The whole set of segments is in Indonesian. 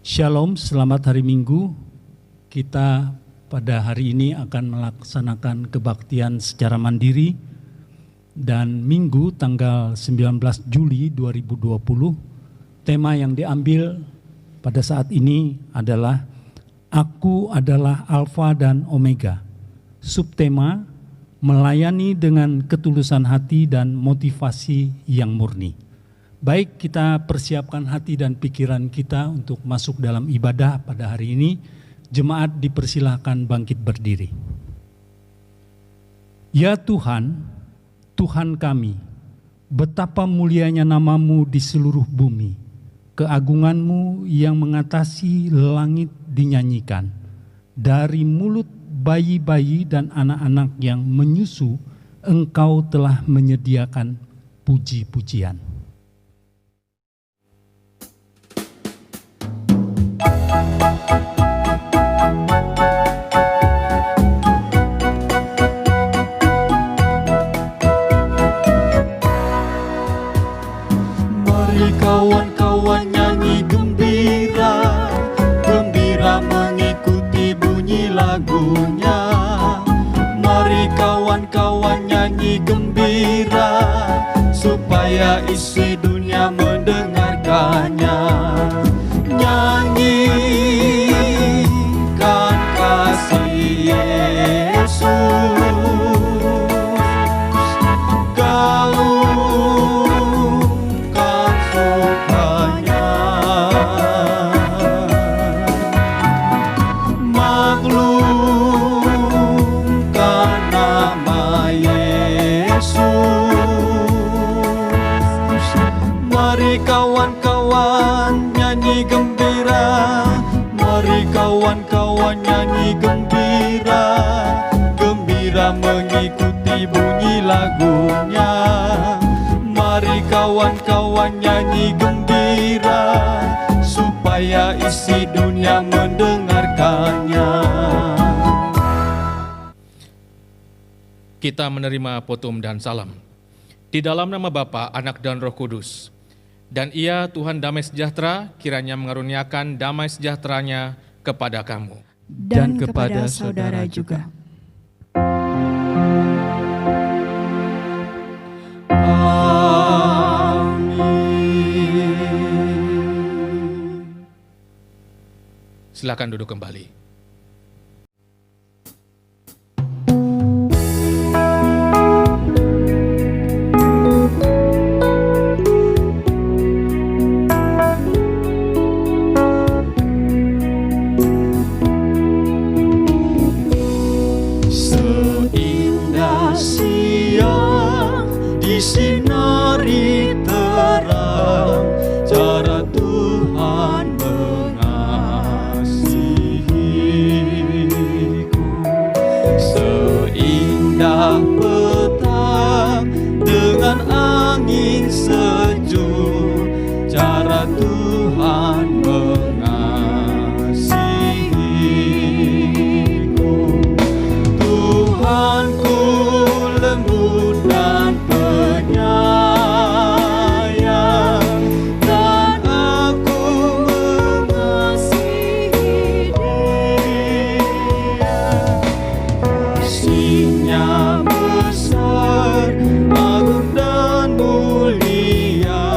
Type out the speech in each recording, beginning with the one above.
Shalom, selamat hari Minggu. Kita pada hari ini akan melaksanakan kebaktian secara mandiri dan Minggu tanggal 19 Juli 2020. Tema yang diambil pada saat ini adalah Aku adalah Alfa dan Omega. Subtema, melayani dengan ketulusan hati dan motivasi yang murni. Baik, kita persiapkan hati dan pikiran kita untuk masuk dalam ibadah pada hari ini. Jemaat dipersilahkan bangkit berdiri. Ya Tuhan, Tuhan kami, betapa mulianya nama-Mu di seluruh bumi. Keagungan-Mu yang mengatasi langit dinyanyikan. Dari mulut bayi-bayi dan anak-anak yang menyusu, Engkau telah menyediakan puji-pujian. Mari kawan-kawan nyanyi gembira, gembira mengikuti bunyi lagunya. Mari kawan-kawan nyanyi gembira, supaya isi dunia mendengarkannya. Nyanyikan kasih Yesus, gaungkan sukanya, maklumkan nama Yesus. Mari kawan-kawan nyanyi gembira, mari kawan-kawan nyanyi gembira, gembira mengikuti bunyi lagunya. Mari kawan-kawan nyanyi gembira, supaya isi dunia mendengarkannya. Kita menerima potum dan salam. Di dalam nama Bapa, Anak dan Roh Kudus. Dan Ia, Tuhan damai sejahtera, kiranya mengaruniakan damai sejahteranya kepada kamu. Dan kepada saudara juga. Amin. Silakan duduk kembali. Seindah siang disinari terang, cara Tuhan mengasihiku. Seindah petang dengan angin sejuk, cara Tuhan mengasihiku. Tuhanku lembut dan penyayang, dan aku mengasihi Dia. Kasih-Nya besar, agung dan mulia,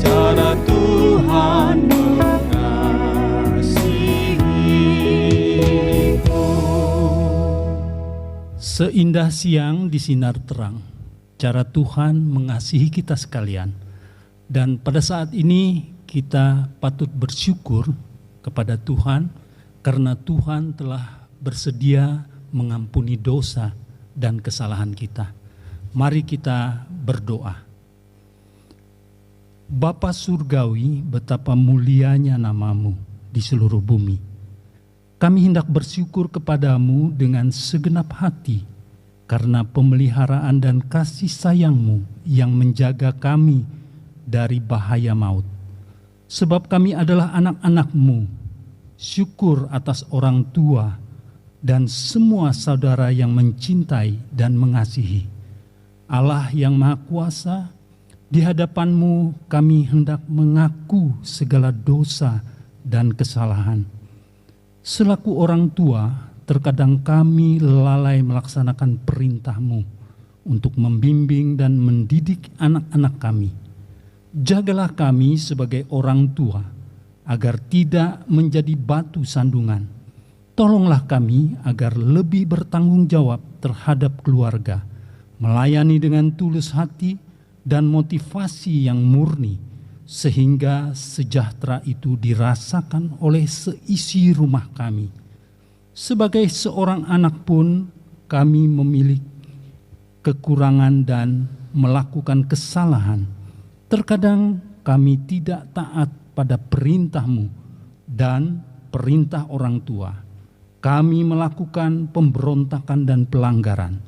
cara Tuhan mengasihiku. Seindah siang di sinar terang, cara Tuhan mengasihi kita sekalian. Dan pada saat ini kita patut bersyukur kepada Tuhan karena Tuhan telah bersedia mengampuni dosa dan kesalahan kita. Mari kita berdoa. Bapa Surgawi, betapa mulianya nama-Mu di seluruh bumi. Kami hendak bersyukur kepadamu dengan segenap hati karena pemeliharaan dan kasih sayang-Mu yang menjaga kami dari bahaya maut. Sebab kami adalah anak-anak-Mu. Syukur atas orang tua dan semua saudara yang mencintai dan mengasihi. Allah yang Maha Kuasa, di hadapan-Mu kami hendak mengaku segala dosa dan kesalahan. Selaku orang tua, terkadang kami lalai melaksanakan perintah-Mu untuk membimbing dan mendidik anak-anak kami. Jagalah kami sebagai orang tua, agar tidak menjadi batu sandungan. Tolonglah kami agar lebih bertanggung jawab terhadap keluarga, melayani dengan tulus hati dan motivasi yang murni, sehingga sejahtera itu dirasakan oleh seisi rumah kami. Sebagai seorang anak pun kami memiliki kekurangan dan melakukan kesalahan. Terkadang kami tidak taat pada perintah-Mu dan perintah orang tua. Kami melakukan pemberontakan dan pelanggaran.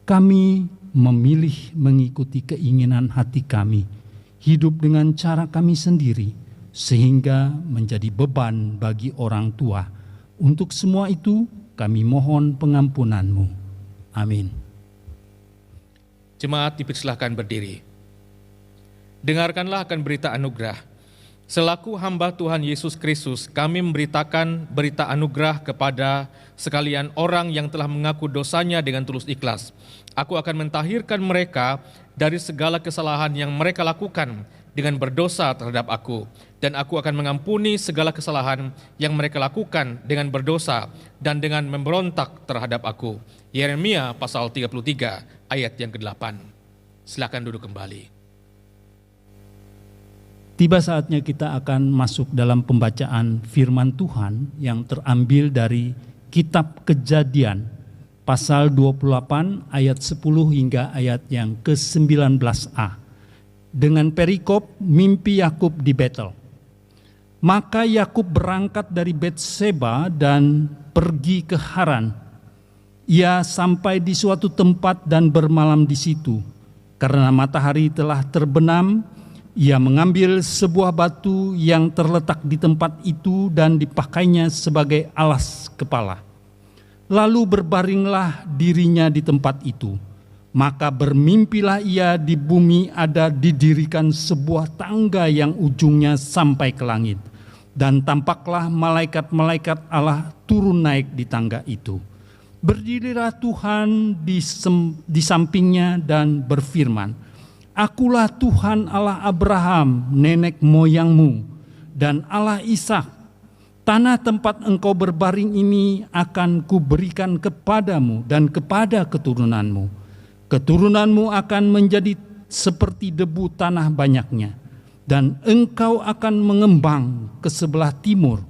Kami memilih mengikuti keinginan hati kami, hidup dengan cara kami sendiri, sehingga menjadi beban bagi orang tua. Untuk semua itu kami mohon pengampunan-Mu. Amin. Jemaat dipersilahkan berdiri. Dengarkanlah akan berita anugerah. Selaku hamba Tuhan Yesus Kristus, kami memberitakan berita anugerah kepada sekalian orang yang telah mengaku dosanya dengan tulus ikhlas. Aku akan mentahirkan mereka dari segala kesalahan yang mereka lakukan dengan berdosa terhadap aku. Dan aku akan mengampuni segala kesalahan yang mereka lakukan dengan berdosa dan dengan memberontak terhadap aku. Yeremia pasal 33 ayat yang ke-8. Silakan duduk kembali. Tiba saatnya kita akan masuk dalam pembacaan firman Tuhan yang terambil dari Kitab Kejadian, pasal 28 ayat 10 hingga ayat yang ke-19a. Dengan perikop mimpi Yakub di Betel. Maka Yakub berangkat dari Betseba dan pergi ke Haran. Ia sampai di suatu tempat dan bermalam di situ. Karena matahari telah terbenam, ia mengambil sebuah batu yang terletak di tempat itu dan dipakainya sebagai alas kepala. Lalu berbaringlah dirinya di tempat itu. Maka bermimpilah ia di bumi ada didirikan sebuah tangga yang ujungnya sampai ke langit. Dan tampaklah malaikat-malaikat Allah turun naik di tangga itu. Berdirilah Tuhan di sampingnya dan berfirman, Akulah Tuhan Allah Abraham, nenek moyangmu, dan Allah Ishak. Tanah tempat engkau berbaring ini akan kuberikan kepadamu dan kepada keturunanmu. Keturunanmu akan menjadi seperti debu tanah banyaknya, dan engkau akan mengembang ke sebelah timur,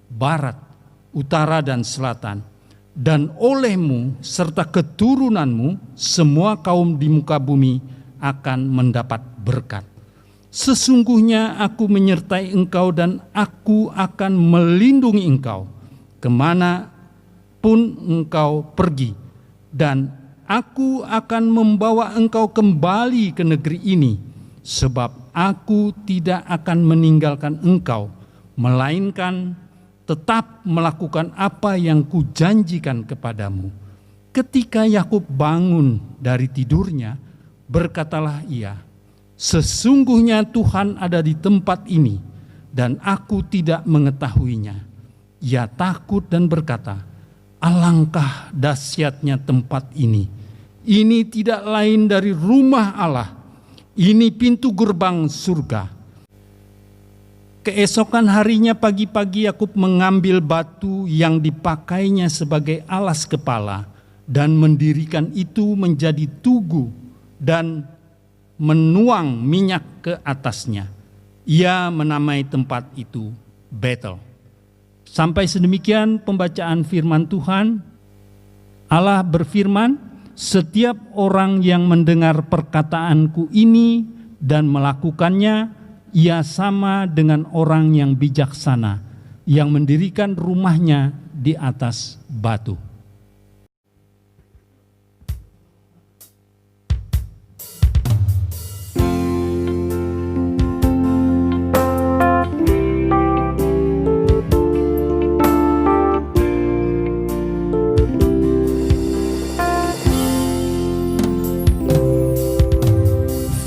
barat, utara, dan selatan. Dan olehmu serta keturunanmu, semua kaum di muka bumi akan mendapat berkat. Sesungguhnya aku menyertai engkau dan aku akan melindungi engkau kemana pun engkau pergi, dan aku akan membawa engkau kembali ke negeri ini, sebab aku tidak akan meninggalkan engkau, melainkan tetap melakukan apa yang kujanjikan kepadamu. Ketika Yakub bangun dari tidurnya, berkatalah ia, sesungguhnya Tuhan ada di tempat ini dan aku tidak mengetahuinya. Ia takut dan berkata, alangkah dahsyatnya tempat ini. Ini tidak lain dari rumah Allah. Ini pintu gerbang surga. Keesokan harinya pagi-pagi Yakub mengambil batu yang dipakainya sebagai alas kepala dan mendirikan itu menjadi tugu dan menuang minyak ke atasnya. Ia menamai tempat itu Betel. Sampai sedemikian pembacaan firman Tuhan. Allah berfirman, setiap orang yang mendengar perkataanku ini dan melakukannya, ia sama dengan orang yang bijaksana, yang mendirikan rumahnya di atas batu.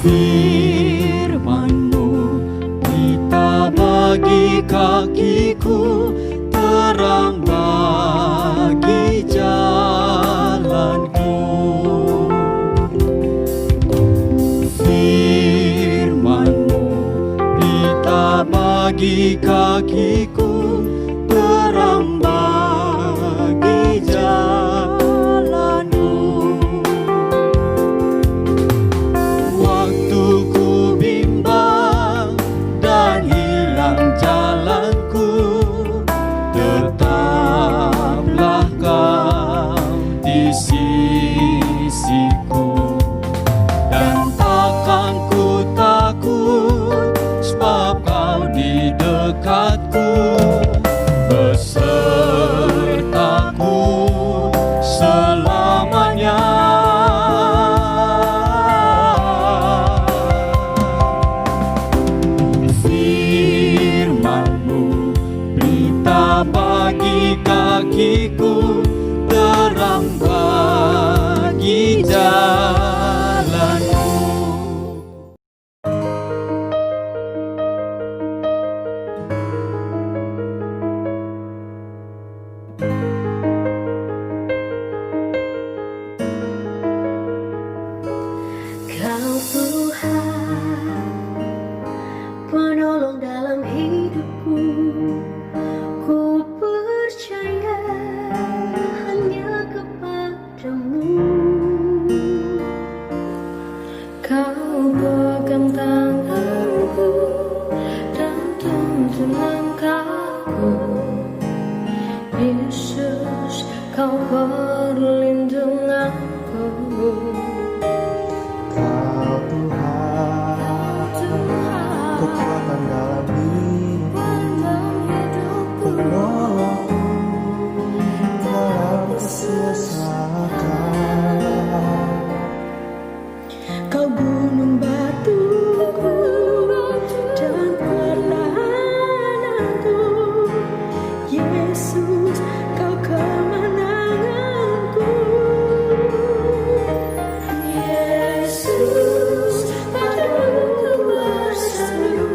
Firman-Mu kita bagi kakiku, terang bagi jalanku. Firman-Mu berita bagi kakiku, terang bagi jalanku. Waktu ku bimbang dan hilang jalanku, tetaplah Kau di sisiku. Dan takkan ku takut, sebab Kau di dekatku, besertaku selamanya. Firman-Mu berita bagi kakiku, terang bagi jalanku. Kau Tuhan, penolong dalam hidupku. Ku percaya hanya kepadamu. Kau pegang tanganku dan tuntun langkahku. Yesus, Kau perlindunganku. Kau Tuhan, kekuatan dalam hidupku, penolongku dalam kesesakan. Kau gunung batuku dan pertahananku. Yesus, Kau kemenanganku. Yesus, padamu ku berseru,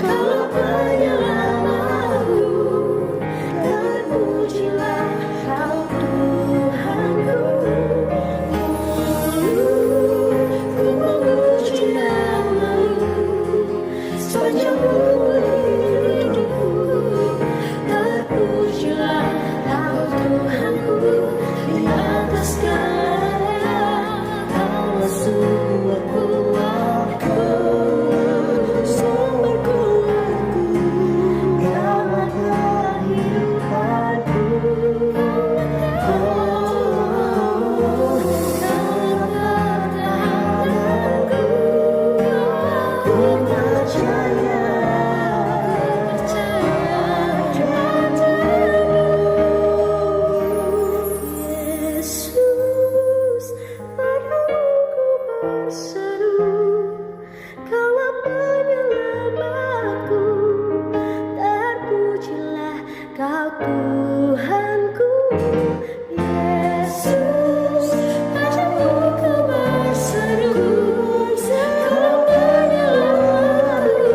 Kaulah penyelamatku. Terpujilah Kau Tuhanku. Ku memuji nama-Mu sepanjang hidupku. Terpujilah Kau Tuhanku di atas segala. Kaulah sumber kuatku, sumber kuatku, Kaulah kehidupanku. Ku percaya Yesus, padamu ku berseru, Kaulah penyelamatku. Terpujilah Kau Tuhanku. Yesus, padamu ku berseru, Kaulah penyelamatku.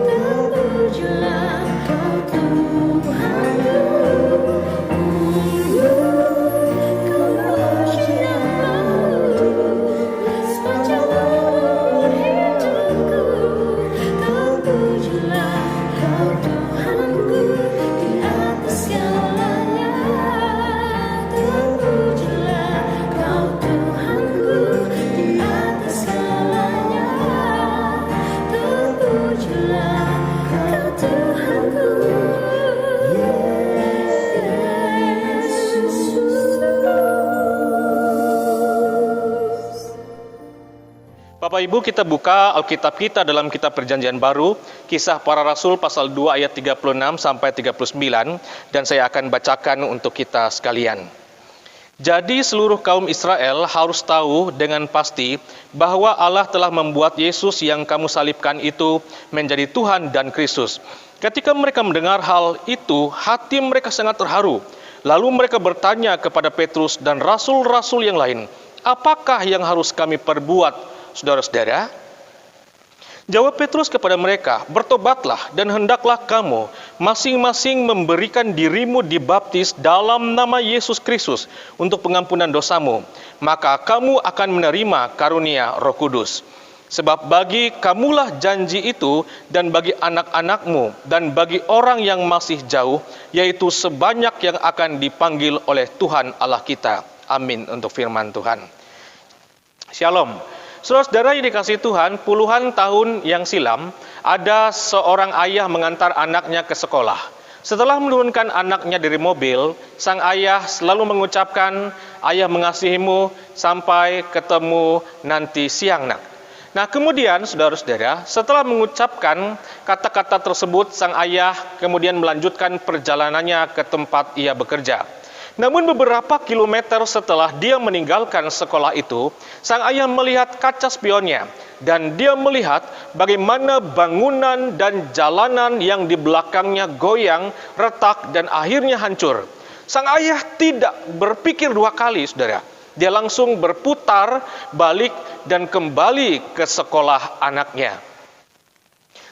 Terpujilah Kau Tuhanku. Kau memuji nama-Mu sepanjang hidupku. Terpujilah Kau Tuhanku di atas segalanya. Terpujilah Kau Tuhanku di atas segalanya. Terpujilah Kau Tuhanku. Bapak Ibu, kita buka Alkitab kita dalam kitab Perjanjian Baru, Kisah Para Rasul pasal 2 ayat 36 sampai 39, dan saya akan bacakan untuk kita sekalian. Jadi seluruh kaum Israel harus tahu dengan pasti bahwa Allah telah membuat Yesus yang kamu salibkan itu menjadi Tuhan dan Kristus. Ketika mereka mendengar hal itu, hati mereka sangat terharu. Lalu mereka bertanya kepada Petrus dan rasul-rasul yang lain, apakah yang harus kami perbuat, saudara-saudara? Jawab Petrus kepada mereka, "Bertobatlah dan hendaklah kamu masing-masing memberikan dirimu dibaptis dalam nama Yesus Kristus untuk pengampunan dosamu. Maka kamu akan menerima karunia Roh Kudus. Sebab bagi kamulah janji itu dan bagi anak-anakmu dan bagi orang yang masih jauh, yaitu sebanyak yang akan dipanggil oleh Tuhan Allah kita." Amin untuk firman Tuhan. Shalom. Saudara-saudara yang dikasihi Tuhan, puluhan tahun yang silam, ada seorang ayah mengantar anaknya ke sekolah. Setelah menurunkan anaknya dari mobil, sang ayah selalu mengucapkan, "Ayah mengasihimu, sampai ketemu nanti siang nak." Nah kemudian saudara-saudara, setelah mengucapkan kata-kata tersebut, sang ayah kemudian melanjutkan perjalanannya ke tempat ia bekerja. Namun beberapa kilometer setelah dia meninggalkan sekolah itu, sang ayah melihat kaca spionnya dan dia melihat bagaimana bangunan dan jalanan yang di belakangnya goyang, retak dan akhirnya hancur. Sang ayah tidak berpikir dua kali, saudara. Dia langsung berputar balik dan kembali ke sekolah anaknya.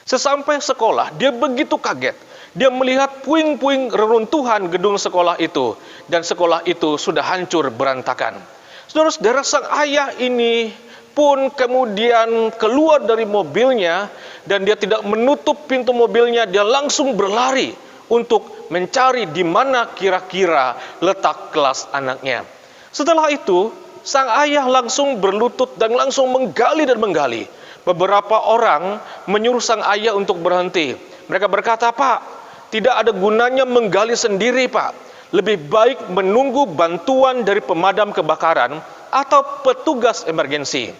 Sesampai sekolah, dia begitu kaget. Dia melihat puing-puing reruntuhan gedung sekolah itu, dan sekolah itu sudah hancur berantakan. Saudara-saudara, sang ayah ini pun kemudian keluar dari mobilnya, dan dia tidak menutup pintu mobilnya, dia langsung berlari untuk mencari di mana kira-kira letak kelas anaknya. Setelah itu, sang ayah langsung berlutut dan langsung menggali dan menggali. Beberapa orang menyuruh sang ayah untuk berhenti. Mereka berkata, "Pak, tidak ada gunanya menggali sendiri, Pak. Lebih baik menunggu bantuan dari pemadam kebakaran atau petugas emergensi."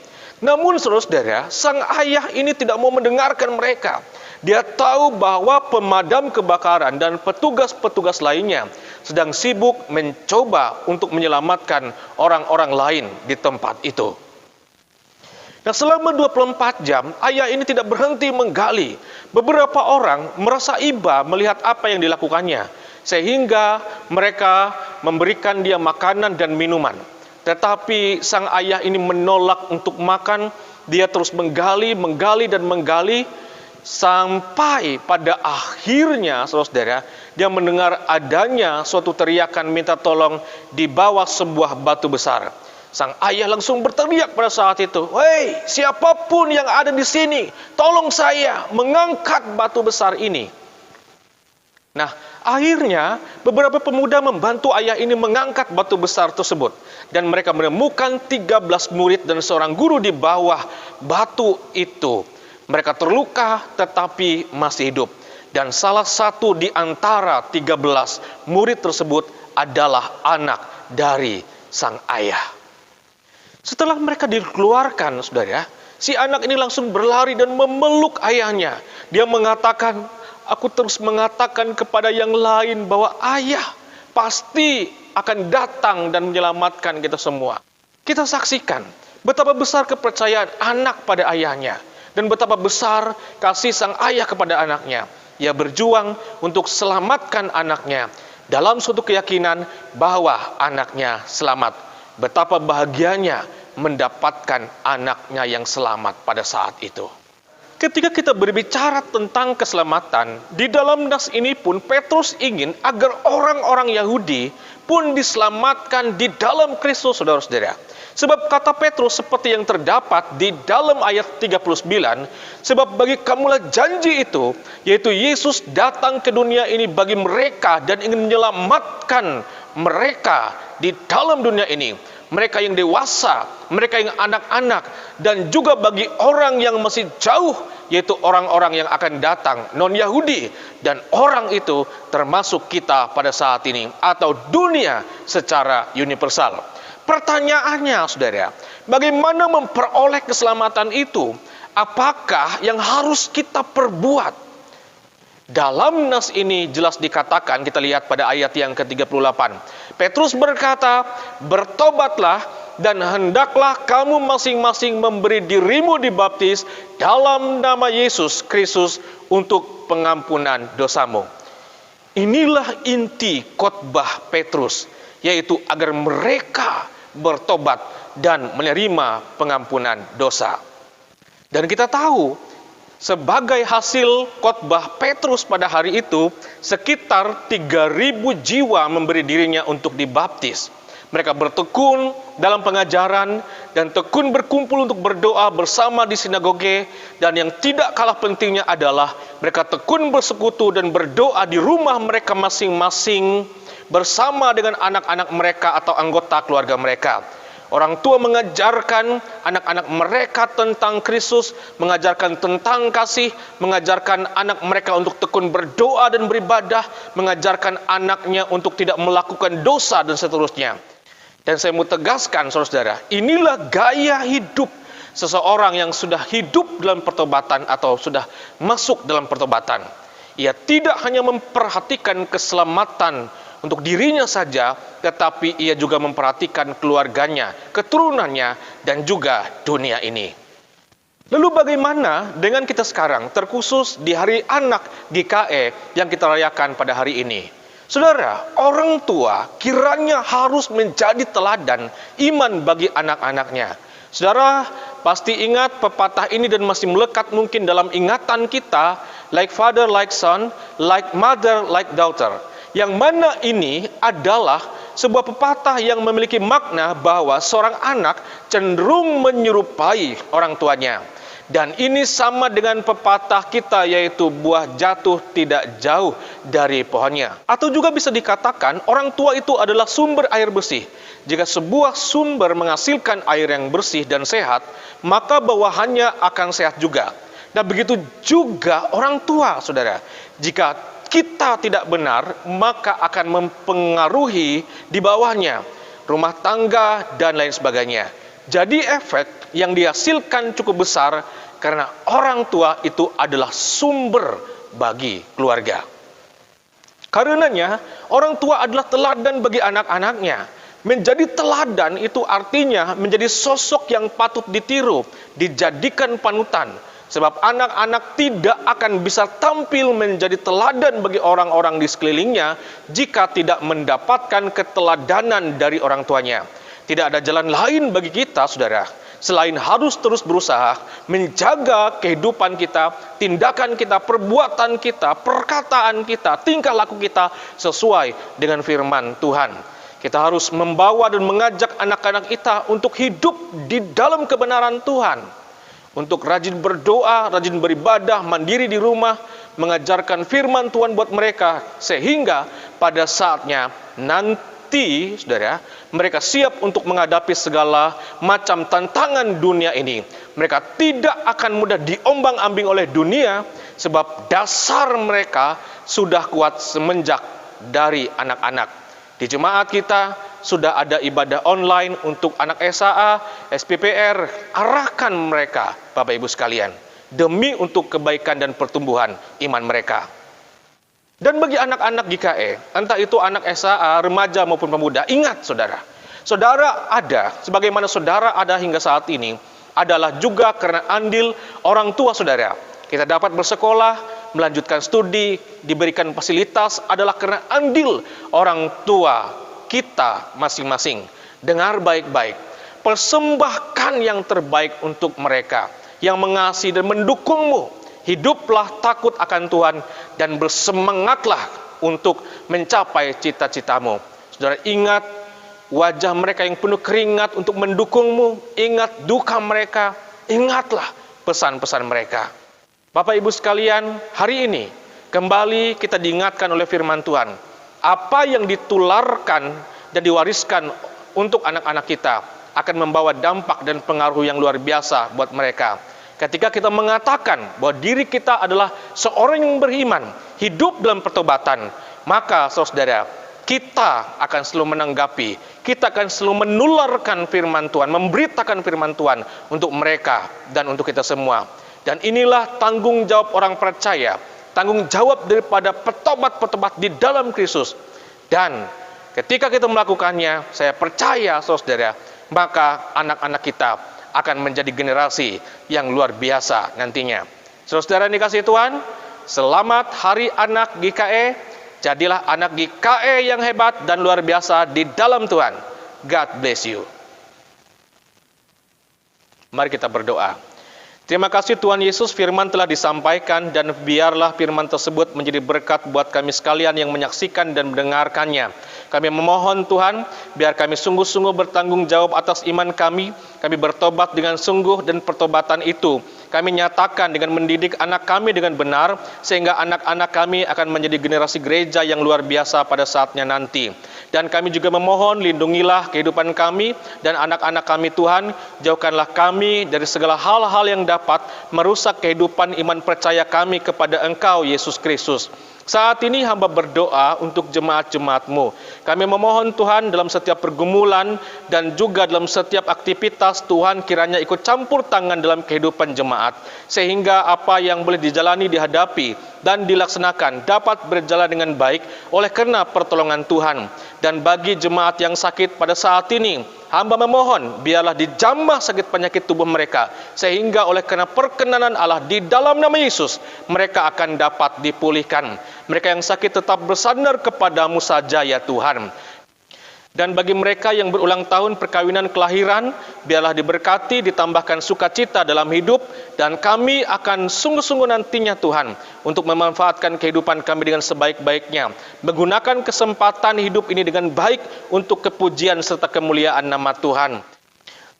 Namun saudara-saudara, sang ayah ini tidak mau mendengarkan mereka. Dia tahu bahwa pemadam kebakaran dan petugas-petugas lainnya sedang sibuk mencoba untuk menyelamatkan orang-orang lain di tempat itu. Nah, selama 24 jam, ayah ini tidak berhenti menggali. Beberapa orang merasa iba melihat apa yang dilakukannya, sehingga mereka memberikan dia makanan dan minuman. Tetapi sang ayah ini menolak untuk makan. Dia terus menggali dan menggali, sampai pada akhirnya, saudara-saudara, dia mendengar adanya suatu teriakan minta tolong di bawah sebuah batu besar. Sang ayah langsung berteriak pada saat itu, "Hei, siapapun yang ada di sini, tolong saya mengangkat batu besar ini." Nah, akhirnya beberapa pemuda membantu ayah ini mengangkat batu besar tersebut. Dan mereka menemukan 13 murid dan seorang guru di bawah batu itu. Mereka terluka tetapi masih hidup. Dan salah satu di antara 13 murid tersebut adalah anak dari sang ayah. Setelah mereka dikeluarkan, saudara, si anak ini langsung berlari dan memeluk ayahnya. Dia mengatakan, "Aku terus mengatakan kepada yang lain bahwa ayah pasti akan datang dan menyelamatkan kita semua." Kita saksikan betapa besar kepercayaan anak pada ayahnya, dan betapa besar kasih sang ayah kepada anaknya. Ia berjuang untuk selamatkan anaknya dalam suatu keyakinan bahwa anaknya selamat. Betapa bahagianya mendapatkan anaknya yang selamat pada saat itu. Ketika kita berbicara tentang keselamatan, di dalam nas ini pun Petrus ingin agar orang-orang Yahudi pun diselamatkan di dalam Kristus, saudara-saudara. Sebab kata Petrus seperti yang terdapat di dalam ayat 39, "Sebab bagi kamulah janji itu, yaitu Yesus datang ke dunia ini bagi mereka dan ingin menyelamatkan mereka di dalam dunia ini. Mereka yang dewasa, mereka yang anak-anak, dan juga bagi orang yang masih jauh, yaitu orang-orang yang akan datang, non-Yahudi, dan orang itu termasuk kita pada saat ini, atau dunia secara universal." Pertanyaannya, saudara, bagaimana memperoleh keselamatan itu? Apakah yang harus kita perbuat? Dalam nas ini jelas dikatakan, kita lihat pada ayat yang ke-38. Petrus berkata, "Bertobatlah dan hendaklah kamu masing-masing memberi dirimu dibaptis dalam nama Yesus Kristus untuk pengampunan dosamu." Inilah inti khotbah Petrus, yaitu agar mereka bertobat dan menerima pengampunan dosa. Dan kita tahu, Sebagai hasil khotbah Petrus pada hari itu, sekitar 3.000 jiwa memberi dirinya untuk dibaptis. Mereka bertekun dalam pengajaran dan tekun berkumpul untuk berdoa bersama di sinagoge, dan yang tidak kalah pentingnya adalah mereka tekun bersekutu dan berdoa di rumah mereka masing-masing bersama dengan anak-anak mereka atau anggota keluarga mereka. Orang tua mengajarkan anak-anak mereka tentang Kristus, mengajarkan tentang kasih, mengajarkan anak mereka untuk tekun berdoa dan beribadah, mengajarkan anaknya untuk tidak melakukan dosa dan seterusnya. Dan saya mau tegaskan, saudara, inilah gaya hidup seseorang yang sudah hidup dalam pertobatan atau sudah masuk dalam pertobatan. Ia tidak hanya memperhatikan keselamatan untuk dirinya saja, tetapi ia juga memperhatikan keluarganya, keturunannya, dan juga dunia ini. Lalu bagaimana dengan kita sekarang, terkhusus di Hari Anak GKE yang kita rayakan pada hari ini? Saudara, orang tua kiranya harus menjadi teladan iman bagi anak-anaknya. Saudara, pasti ingat pepatah ini dan masih melekat mungkin dalam ingatan kita, like father, like son, like mother, like daughter. Yang mana ini adalah sebuah pepatah yang memiliki makna bahwa seorang anak cenderung menyerupai orang tuanya. Dan ini sama dengan pepatah kita, yaitu buah jatuh tidak jauh dari pohonnya. Atau juga bisa dikatakan orang tua itu adalah sumber air bersih. Jika sebuah sumber menghasilkan air yang bersih dan sehat, maka bawahannya akan sehat juga. Dan begitu juga orang tua, saudara. Jika kita tidak benar, maka akan mempengaruhi di bawahnya, rumah tangga, dan lain sebagainya. Jadi efek yang dihasilkan cukup besar karena orang tua itu adalah sumber bagi keluarga. Karenanya, orang tua adalah teladan bagi anak-anaknya. Menjadi teladan itu artinya menjadi sosok yang patut ditiru, dijadikan panutan. Sebab anak-anak tidak akan bisa tampil menjadi teladan bagi orang-orang di sekelilingnya jika tidak mendapatkan keteladanan dari orang tuanya. Tidak ada jalan lain bagi kita, saudara, selain harus terus berusaha menjaga kehidupan kita, tindakan kita, perbuatan kita, perkataan kita, tingkah laku kita sesuai dengan firman Tuhan. Kita harus membawa dan mengajak anak-anak kita untuk hidup di dalam kebenaran Tuhan. Untuk rajin berdoa, rajin beribadah, mandiri di rumah, mengajarkan firman Tuhan buat mereka, sehingga pada saatnya nanti, saudara, mereka siap untuk menghadapi segala macam tantangan dunia ini. Mereka tidak akan mudah diombang-ambing oleh dunia, sebab dasar mereka sudah kuat semenjak dari anak-anak. Di jemaat kita sudah ada ibadah online untuk anak SAA, SPPR. Arahkan mereka, Bapak Ibu sekalian, demi untuk kebaikan dan pertumbuhan iman mereka. Dan bagi anak-anak GKE, entah itu anak SAA, remaja maupun pemuda, ingat saudara, saudara ada, sebagaimana saudara ada hingga saat ini, adalah juga karena andil orang tua saudara. Kita dapat bersekolah, melanjutkan studi, diberikan fasilitas adalah karena andil orang tua kita masing-masing. Dengar baik-baik, persembahkan yang terbaik untuk mereka yang mengasihi dan mendukungmu. Hiduplah takut akan Tuhan dan bersemangatlah untuk mencapai cita-citamu. Saudara, ingat wajah mereka yang penuh keringat untuk mendukungmu. Ingat duka mereka, ingatlah pesan-pesan mereka. Bapak Ibu sekalian, hari ini kembali kita diingatkan oleh firman Tuhan. Apa yang ditularkan dan diwariskan untuk anak-anak kita akan membawa dampak dan pengaruh yang luar biasa buat mereka. Ketika kita mengatakan bahwa diri kita adalah seorang yang beriman, hidup dalam pertobatan, maka saudara, kita akan selalu menanggapi, kita akan selalu menularkan firman Tuhan, memberitakan firman Tuhan untuk mereka dan untuk kita semua. Dan inilah tanggung jawab orang percaya, tanggung jawab daripada petobat-petobat di dalam Kristus. Dan ketika kita melakukannya, saya percaya saudara, maka anak-anak kita akan menjadi generasi yang luar biasa nantinya. Saudara dikasihi Tuhan, selamat Hari Anak GKE. Jadilah anak GKE yang hebat dan luar biasa di dalam Tuhan. God bless you. Mari kita berdoa. Terima kasih Tuhan Yesus, firman telah disampaikan dan biarlah firman tersebut menjadi berkat buat kami sekalian yang menyaksikan dan mendengarkannya. Kami memohon Tuhan, biar kami sungguh-sungguh bertanggung jawab atas iman kami bertobat dengan sungguh dan pertobatan itu kami nyatakan dengan mendidik anak kami dengan benar, sehingga anak-anak kami akan menjadi generasi gereja yang luar biasa pada saatnya nanti. Dan kami juga memohon, lindungilah kehidupan kami dan anak-anak kami Tuhan, jauhkanlah kami dari segala hal-hal yang dapat merusak kehidupan iman percaya kami kepada Engkau, Yesus Kristus. Saat ini hamba berdoa untuk jemaat-jemaat-Mu. Kami memohon Tuhan dalam setiap pergumulan dan juga dalam setiap aktivitas Tuhan kiranya ikut campur tangan dalam kehidupan jemaat. Sehingga apa yang boleh dijalani dihadapi dan dilaksanakan dapat berjalan dengan baik oleh karena pertolongan Tuhan. Dan bagi jemaat yang sakit pada saat ini, hamba memohon biarlah dijamah sakit penyakit tubuh mereka, sehingga oleh karena perkenanan Allah di dalam nama Yesus, mereka akan dapat dipulihkan. Mereka yang sakit tetap bersandar kepadamu saja ya Tuhan. Dan bagi mereka yang berulang tahun perkawinan kelahiran, biarlah diberkati, ditambahkan sukacita dalam hidup, dan kami akan sungguh-sungguh nantinya Tuhan, untuk memanfaatkan kehidupan kami dengan sebaik-baiknya, menggunakan kesempatan hidup ini dengan baik untuk kepujian serta kemuliaan nama Tuhan.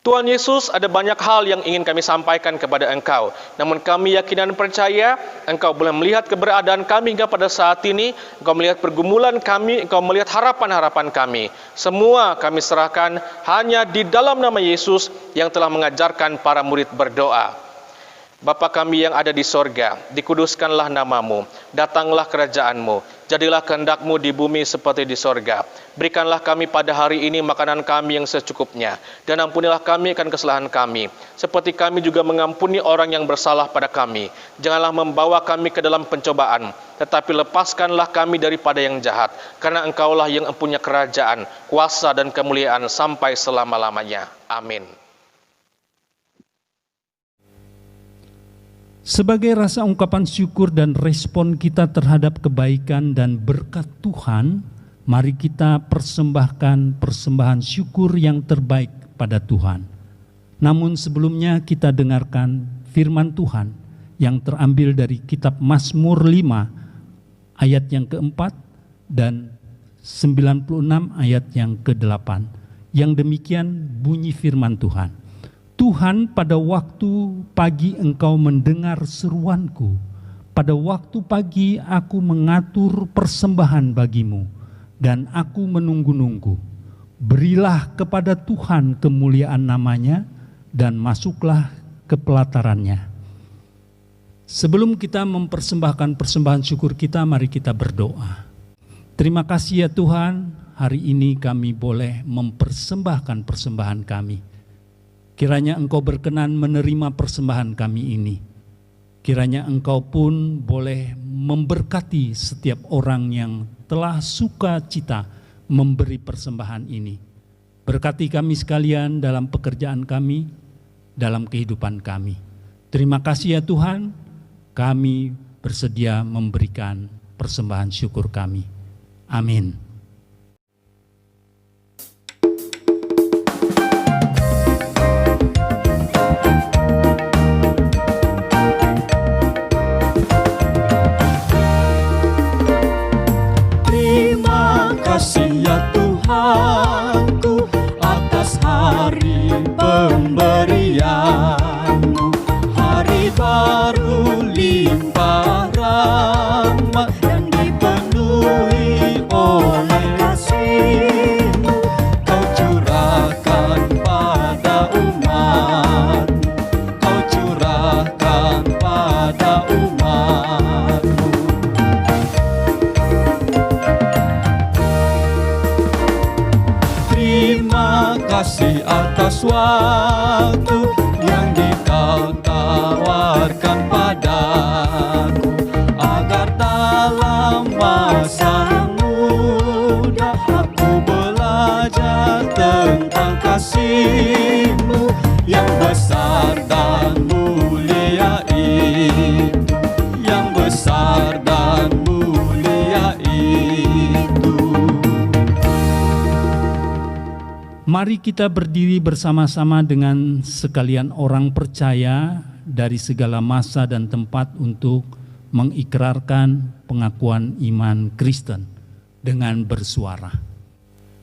Tuhan Yesus, ada banyak hal yang ingin kami sampaikan kepada Engkau. Namun kami yakin dan percaya, Engkau boleh melihat keberadaan kami hingga pada saat ini. Engkau melihat pergumulan kami, Engkau melihat harapan-harapan kami. Semua kami serahkan hanya di dalam nama Yesus yang telah mengajarkan para murid berdoa. Bapa kami yang ada di sorga, dikuduskanlah namamu, datanglah kerajaan-Mu, jadilah kehendak-Mu di bumi seperti di sorga. Berikanlah kami pada hari ini makanan kami yang secukupnya, dan ampunilah kami akan kesalahan kami, seperti kami juga mengampuni orang yang bersalah pada kami. Janganlah membawa kami ke dalam pencobaan, tetapi lepaskanlah kami daripada yang jahat, karena Engkaulah yang mempunyai kerajaan, kuasa dan kemuliaan sampai selama-lamanya. Amin. Sebagai rasa ungkapan syukur dan respon kita terhadap kebaikan dan berkat Tuhan, mari kita persembahkan persembahan syukur yang terbaik pada Tuhan. Namun sebelumnya kita dengarkan firman Tuhan yang terambil dari kitab Mazmur 5 ayat yang keempat dan 96 ayat yang ke-8. Yang demikian bunyi firman Tuhan. Tuhan, pada waktu pagi Engkau mendengar seruanku, pada waktu pagi aku mengatur persembahan bagimu, dan aku menunggu-nunggu. Berilah kepada Tuhan kemuliaan namanya, dan masuklah ke pelatarannya. Sebelum kita mempersembahkan persembahan syukur kita, mari kita berdoa. Terima kasih ya Tuhan, hari ini kami boleh mempersembahkan persembahan kami. Kiranya Engkau berkenan menerima persembahan kami ini. Kiranya Engkau pun boleh memberkati setiap orang yang telah sukacita memberi persembahan ini. Berkati kami sekalian dalam pekerjaan kami, dalam kehidupan kami. Terima kasih ya Tuhan, kami bersedia memberikan persembahan syukur kami. Amin. Kasih ya Tuhanku atas hari pemberian-Mu, hari baru limpah rahmat dan dipenuhi oleh kasih-Mu. Kau curahkan pada umat, Kau curahkan pada umat-Mu. Terima kasih atas waktu yang Kau tawarkan padaku, agar dalam masa muda aku belajar tentang kasih-Mu yang besar dan mulia itu, yang besar dan mulia itu. Mari kita berdiri bersama-sama dengan sekalian orang percaya dari segala masa dan tempat untuk mengikrarkan pengakuan iman Kristen dengan bersuara.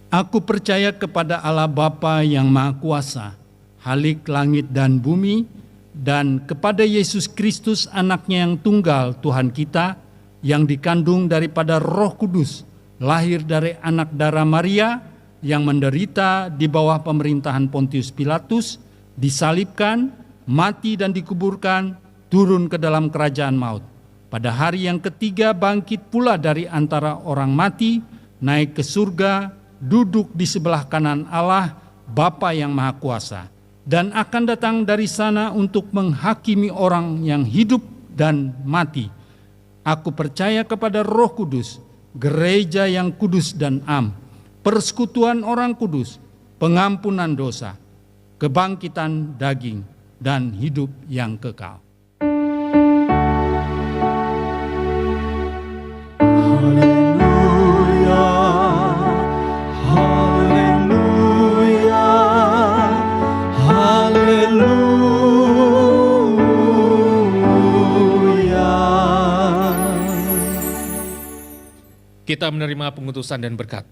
Aku percaya kepada Allah Bapa yang Maha Kuasa, Khalik langit dan bumi, dan kepada Yesus Kristus anaknya yang tunggal Tuhan kita, yang dikandung daripada Roh Kudus, lahir dari anak darah Maria, yang menderita di bawah pemerintahan Pontius Pilatus, disalibkan, mati dan dikuburkan, turun ke dalam kerajaan maut. Pada hari yang ketiga bangkit pula dari antara orang mati, naik ke surga, duduk di sebelah kanan Allah, Bapa yang Maha Kuasa, dan akan datang dari sana untuk menghakimi orang yang hidup dan mati. Aku percaya kepada Roh Kudus, gereja yang kudus dan am, persekutuan orang kudus, pengampunan dosa, kebangkitan daging, dan hidup yang kekal. Haleluya, haleluya, haleluya. Kita menerima pengutusan dan berkat.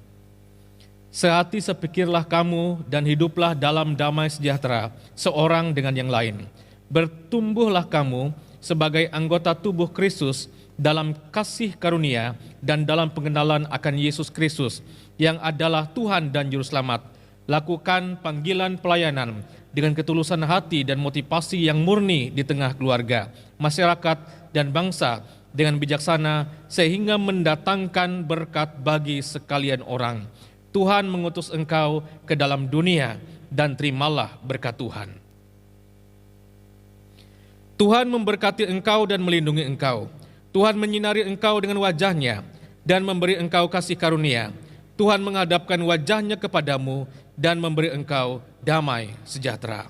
Sehati sepikirlah kamu dan hiduplah dalam damai sejahtera seorang dengan yang lain. Bertumbuhlah kamu sebagai anggota tubuh Kristus dalam kasih karunia dan dalam pengenalan akan Yesus Kristus yang adalah Tuhan dan Juru Selamat. Lakukan panggilan pelayanan dengan ketulusan hati dan motivasi yang murni di tengah keluarga, masyarakat, dan bangsa dengan bijaksana sehingga mendatangkan berkat bagi sekalian orang. Tuhan mengutus engkau ke dalam dunia dan terimalah berkat Tuhan. Tuhan memberkati engkau dan melindungi engkau. Tuhan menyinari engkau dengan wajah-Nya dan memberi engkau kasih karunia. Tuhan menghadapkan wajah-Nya kepadamu dan memberi engkau damai sejahtera.